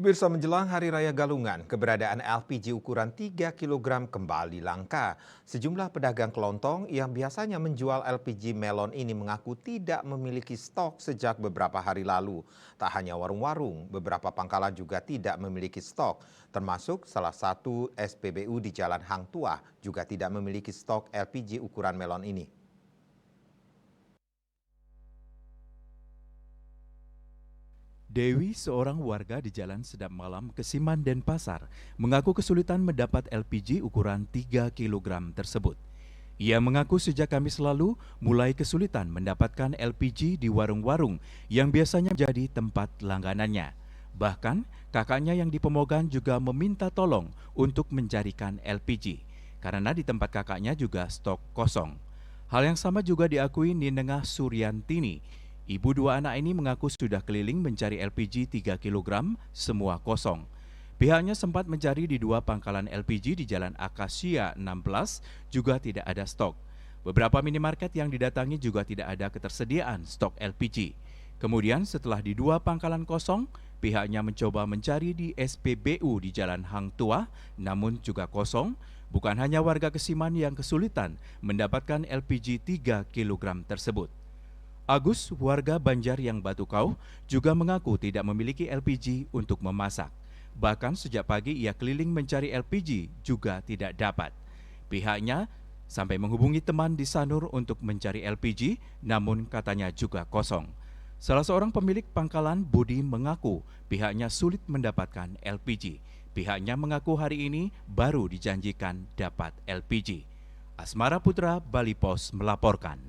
Pemirsa menjelang Hari Raya Galungan, keberadaan LPG ukuran 3 kilogram kembali langka. Sejumlah pedagang kelontong yang biasanya menjual LPG melon ini mengaku tidak memiliki stok sejak beberapa hari lalu. Tak hanya warung-warung, beberapa pangkalan juga tidak memiliki stok. Termasuk salah satu SPBU di Jalan Hang Tuah juga tidak memiliki stok LPG ukuran melon ini. Dewi, seorang warga di Jalan Sedap Malam, Kesiman, Denpasar, mengaku kesulitan mendapat LPG ukuran 3 kilogram tersebut. Ia mengaku sejak Kamis lalu mulai kesulitan mendapatkan LPG di warung-warung yang biasanya menjadi tempat langganannya. Bahkan, kakaknya yang di Pemogan juga meminta tolong untuk mencarikan LPG, karena di tempat kakaknya juga stok kosong. Hal yang sama juga diakui Ninengah Suryantini. Ibu dua anak ini mengaku sudah keliling mencari LPG 3 kilogram, semua kosong. Pihaknya sempat mencari di dua pangkalan LPG di Jalan Akasia 16, juga tidak ada stok. Beberapa minimarket yang didatangi juga tidak ada ketersediaan stok LPG. Kemudian setelah di dua pangkalan kosong, pihaknya mencoba mencari di SPBU di Jalan Hang Tuah, namun juga kosong. Bukan hanya warga Kesiman yang kesulitan mendapatkan LPG 3 kilogram tersebut. Agus, warga Banjar yang Batu Kau, juga mengaku tidak memiliki LPG untuk memasak. Bahkan sejak pagi ia keliling mencari LPG juga tidak dapat. Pihaknya sampai menghubungi teman di Sanur untuk mencari LPG, namun katanya juga kosong. Salah seorang pemilik pangkalan, Budi, mengaku pihaknya sulit mendapatkan LPG. Pihaknya mengaku hari ini baru dijanjikan dapat LPG. Asmara Putra, Bali Pos melaporkan.